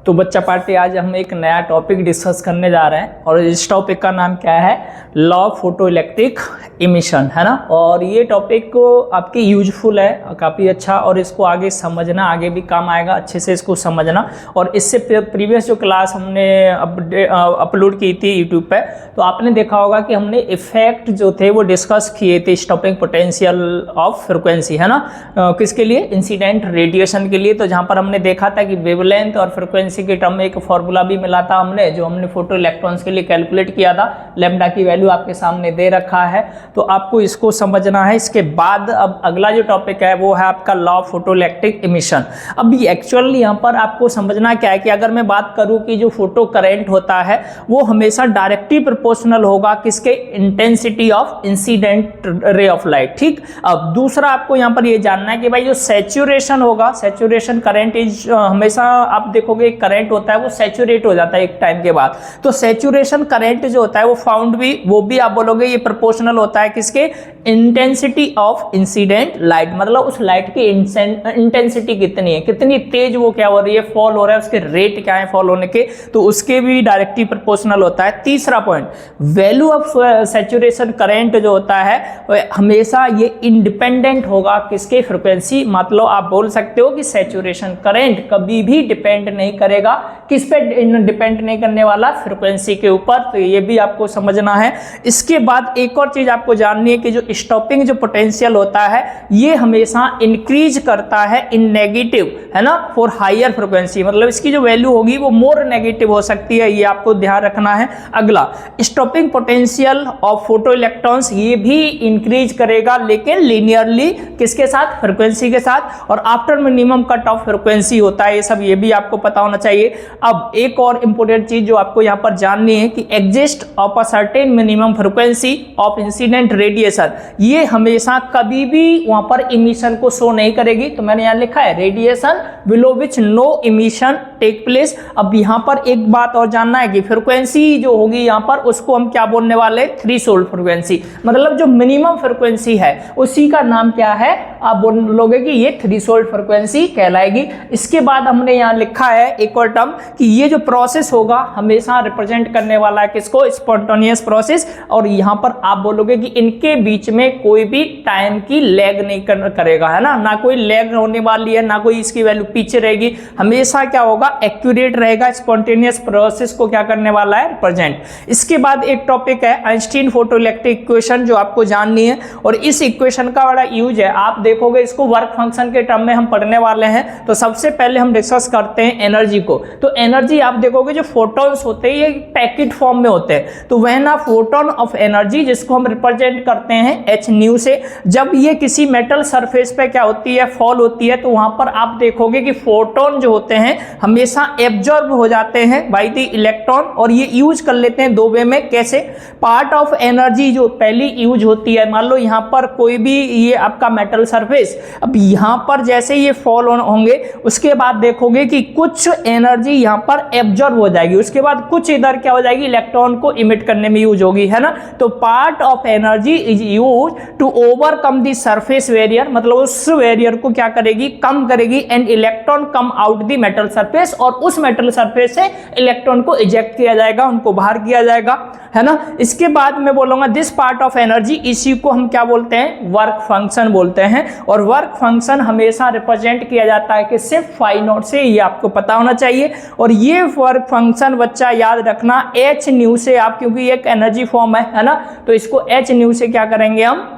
तो बच्चा पार्टी आज हम एक नया टॉपिक डिस्कस करने जा रहे हैं और इस टॉपिक का नाम क्या है, law of photo electric emission, है ना। और ये टॉपिक को आपकी यूजफुल है, काफ़ी अच्छा, और इसको आगे समझना आगे भी काम आएगा, अच्छे से इसको समझना। और इससे प्रीवियस जो क्लास हमने अपलोड की थी यूट्यूब पे, तो आपने देखा होगा कि हमने इफेक्ट जो थे वो डिस्कस किए थे, स्टॉपिंग पोटेंशियल ऑफ फ्रिक्वेंसी, है ना, किसके लिए, इंसिडेंट रेडिएशन के लिए। तो जहाँ पर हमने देखा था कि वेवलेंथ और फ्रिक्वेंसी के टर्म में एक फॉर्मूला भी मिला था हमने, जो हमने फोटो इलेक्ट्रॉन्स के लिए कैलकुलेट किया था। लैम्डा की वैल्यू आपके सामने दे रखा है, तो आपको इसको समझना है। इसके बाद अब अगला जो टॉपिक है वो है आपका law of photo electric emission. अब एक्चुअली यहाँ पर आपको समझना क्या है कि अगर मैं बात करूँ कि जो फोटो करंट होता है वो हमेशा डायरेक्टली प्रोपोर्शनल होगा किसके, intensity of incident ray of light. ठीक, अब दूसरा आपको यहाँ पर ये जानना है कि भाई जो सैचुरेशन होगा, सैचुरेशन करंट इज, हमेशा आप देखोगे करंट होता है वो सैचुरेट हो जाता है एक टाइम के बाद। तो सैचुरेशन करंट जो होता है वो फाउंड भी, वो भी आप बोलोगे ये प्रोपोर्शनल होता है किसके, इंटेंसिटी ऑफ इंसिडेंट लाइट, मतलब उस लाइट की इंटेंसिटी कितनी है, कितनी तेज वो क्या हो रही है, फॉल हो रहा है, उसके रेट क्या है फॉल होने के, तो उसके भी डायरेक्टली प्रोपोर्शनल होता है। तीसरा point, value of saturation current जो होता है हमेशा ये इंडिपेंडेंट होगा किसके, फ्रीक्वेंसी। मतलब आप बोल सकते हो कि सैचुरेशन करंट कभी भी डिपेंड नहीं करेगा, किस पे डिपेंड नहीं करने वाला, फ्रीक्वेंसी के ऊपर। तो ये भी आपको समझना है। इसके बाद एक और चीज आपको जाननी है कि जो स्टॉपिंग जो पोटेंशियल होता है ये हमेशा इंक्रीज करता है इन नेगेटिव, है ना, फॉर हायर फ्रीक्वेंसी, मतलब इसकी जो वैल्यू होगी वो मोर नेगेटिव हो सकती है, ये आपको ध्यान रखना है। अगला, stopping potential of photo electrons, ये भी इंक्रीज करेगा लेकिन लीनियरली, किसके साथ, फ्रीक्वेंसी के साथ। और after minimum cut off frequency होता है, ये सब ये भी आपको पता होना चाहिए। अब एक और इंपॉर्टेंट चीज जो आपको यहां पर जाननी है कि exist of a certain minimum frequency of incident radiation, ये हमेशा कभी भी वहां पर इमिशन को शो नहीं करेगी। तो मैंने यहां लिखा है radiation below which no emission take place. अब यहां पर एक बात और जानना है कि फ्रीक्वेंसी जो होगी यहां पर उसको हम क्या बोलने वाले, थ्रेशोल्ड फ्रीक्वेंसी, मतलब जो मिनिमम फ्रीक्वेंसी है उसी का नाम क्या है, आप बोलोगे कि ये थ्रेशोल्ड फ्रीक्वेंसी कहलाएगी। इसके बाद हमने यहां लिखा है एक और टर्म कि ये जो प्रोसेस होगा हमेशा रिप्रेजेंट करने वाला है किसको, स्पॉन्टेनियस प्रोसेस। और यहां पर आप बोलोगे कि इनके बीच में कोई भी टाइम की लैग नहीं करेगा, है ना कोई लैग होने वाली है, ना कोई इसकी वैल्यू पीछे रहेगी, हमेशा क्या होगा, एक्यूरेट रहेगा, स्पॉन्टेनियस प्रोसेस को क्या करने वाला है, रिप्रेजेंट। इसके बाद एक टॉपिक है आइंस्टीन फोटो इलेक्ट्रिक इक्वेशन, जो आपको जाननी है। और इस इक्वेशन का बड़ा यूज है, आप देखोगे इसको वर्क फंक्शन के टर्म में हम पढ़ने वाले हैं। तो सबसे पहले हम डिस्कस करते हैं एनर्जी को। तो एनर्जी आप देखोगे जो फोटॉन्स होते हैं ये पैकेट फॉर्म में होते हैं, तो वह ना फोटोन ऑफ एनर्जी जिसको हम रिप्रेजेंट करते हैं एच न्यू से, जब ये किसी मेटल सरफेस पे क्या होती है, फॉल होती है, तो वहां पर आप देखोगे कि फोटोन जो होते हैं हमेशा एब्जॉर्ब हो जाते हैं बाय द इलेक्ट्रॉन। और ये यूज कर लेते हैं दो वे में, कैसे, पार्ट ऑफ एनर्जी जो पहली यूज होती है, मान लो यहां पर कोई भी ये आपका मेटल सरफेस, अब यहां पर जैसे ये फॉल होंगे उसके बाद देखोगे कि कुछ एनर्जी यहां पर एब्जॉर्ब हो जाएगी, उसके बाद कुछ इधर क्या हो जाएगी, इलेक्ट्रॉन को इमिट करने में यूज होगी, है ना। तो part of energy is use to overcome the surface barrier, मतलब उस वेरियर को क्या करेगी, कम करेगी, and electron come out the metal surface, और उस मेटल सरफेस से इलेक्ट्रॉन को इजेक्ट किया जाएगा, उनको बाहर किया जाएगा, है ना। इसके बाद मैं बोलूंगा दिस पार्ट ऑफ एनर्जी, इसी को हम क्या बोलते हैं, वर्क फंक्शन बोलते हैं। और वर्क फंक्शन हमेशा रिप्रेजेंट किया जाता है कि सिर्फ फाई नॉट से, ये आपको पता होना चाहिए। और ये वर्क फंक्शन बच्चा याद रखना एच न्यू से, आप क्योंकि एक एनर्जी फॉर्म है ना, तो इसको एच न्यू से क्या करेंगे, हम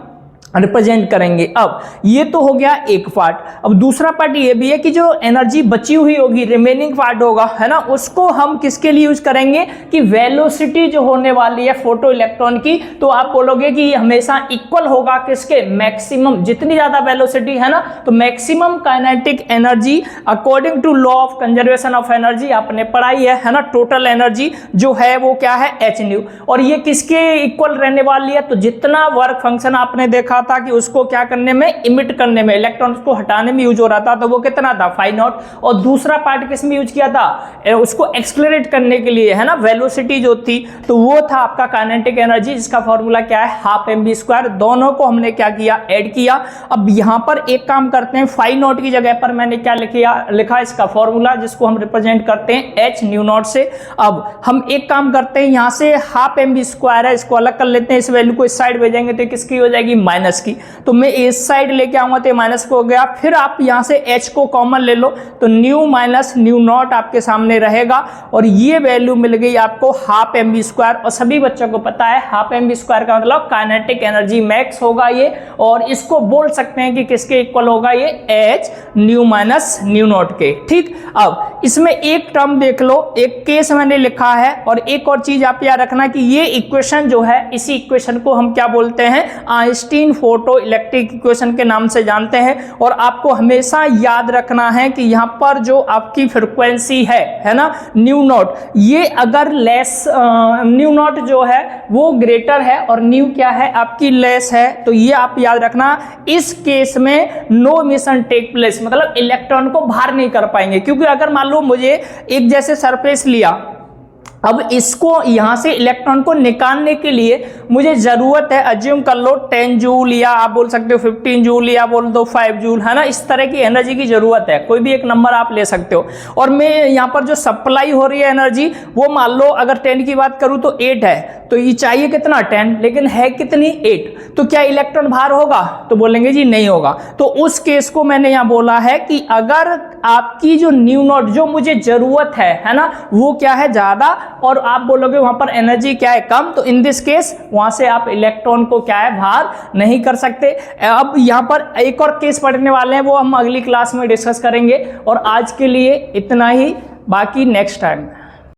रिप्रेजेंट करेंगे। अब ये तो हो गया एक पार्ट। अब दूसरा पार्ट ये भी है कि जो एनर्जी बची हुई होगी, रिमेनिंग पार्ट होगा, है ना, उसको हम किसके लिए यूज करेंगे कि वेलोसिटी जो होने वाली है फोटो इलेक्ट्रॉन की, तो आप बोलोगे कि ये हमेशा इक्वल होगा किसके, मैक्सिमम, जितनी ज्यादा वेलोसिटी है ना, तो maximum kinetic energy according to law of conservation of energy आपने पढ़ाई है ना, टोटल एनर्जी जो है वो क्या है, एच न्यू। और ये किसके इक्वल रहने वाली है, तो जितना वर्क फंक्शन आपने देखा लिखा था कि उसको क्या करने में, इमिट करने में, इलेक्ट्रॉन्स को हटाने में यूज हो रहा था, तो वो कितना था 5 नॉट। और दूसरा पार्ट किस में यूज किया था, उसको एक्सलरेट करने के लिए, है ना, वेलोसिटी जो थी, तो वो था आपका काइनेटिक एनर्जी, जिसका फॉर्मूला क्या है, हाफ mv²। दोनों को हमने क्या किया, ऐड किया। अब यहां पर एक काम करते हैं, 5 नॉट की जगह पर मैंने क्या लिखा इसका फॉर्मूला, जिसको हम रिप्रेजेंट करते हैं h न्यू नॉट से। अब हम एक काम करते हैं, यहां से हाफ mv² है, इसको अलग कर लेते हैं, इस वैल्यू को इस साइड भेजेंगे तो किसकी हो जाएगी, माइनस की। तो मैं इस साइड लेके आऊंगा तो माइनस को हो गया। फिर आप यहां से h को कॉमन ले लो तो न्यू माइनस न्यू नॉट आपके सामने रहेगा, और ये वैल्यू मिल गई आपको हाफ mv²। और सभी बच्चों को पता है हाफ mv² का मतलब काइनेटिक एनर्जी मैक्स होगा ये, और इसको बोल सकते हैं कि किसके इक्वल होगा ये, h new minus new not के। ठीक, अब इसमें एक टर्म देख लो, एक केस मैंने लिखा है, और एक और चीज आप याद रखना कि ये इक्वेशन जो है, इसी इक्वेशन को हम क्या बोलते हैं, आइंस्टीन फोटो इलेक्ट्रिक इक्वेशन के नाम से जानते हैं। और आपको हमेशा याद रखना है कि यहाँ पर जो आपकी फ्रिक्वेंसी है ना, न्यू नॉट, ये अगर लेस, न्यू नॉट जो है वो ग्रेटर है और न्यू क्या है आपकी लेस है, तो ये आप याद रखना। इस केस में नो इमिशन टेक प्लेस, मतलब इलेक्ट्रॉन को बाहर नहीं कर पाएंगे, क्योंकि अगर मान लो मुझे एक जैसे सरफेस लिया, अब इसको यहां से इलेक्ट्रॉन को निकालने के लिए मुझे जरूरत है, अज्यूम कर लो 10 जूल, या आप बोल सकते हो 15 जूल, या बोल दो 5 जूल, है ना, इस तरह की एनर्जी की जरूरत है, कोई भी एक नंबर आप ले सकते हो। और मैं यहाँ पर जो सप्लाई हो रही है एनर्जी, वो मान लो अगर 10 की बात करूँ तो 8 है, तो ये चाहिए कितना 10, लेकिन है कितनी 8, तो क्या इलेक्ट्रॉन बाहर होगा, तो बोलेंगे जी नहीं होगा। तो उस केस को मैंने यहाँ बोला है कि अगर आपकी जो न्यू नॉट जो मुझे जरूरत है ना, वो क्या है ज्यादा, और आप बोलोगे वहां पर एनर्जी क्या है कम, तो इन दिस केस वहां से आप इलेक्ट्रॉन को क्या है बाहर नहीं कर सकते। अब यहां पर एक और केस पढ़ने वाले हैं, वो हम अगली क्लास में डिस्कस करेंगे, और आज के लिए इतना ही, बाकी नेक्स्ट टाइम।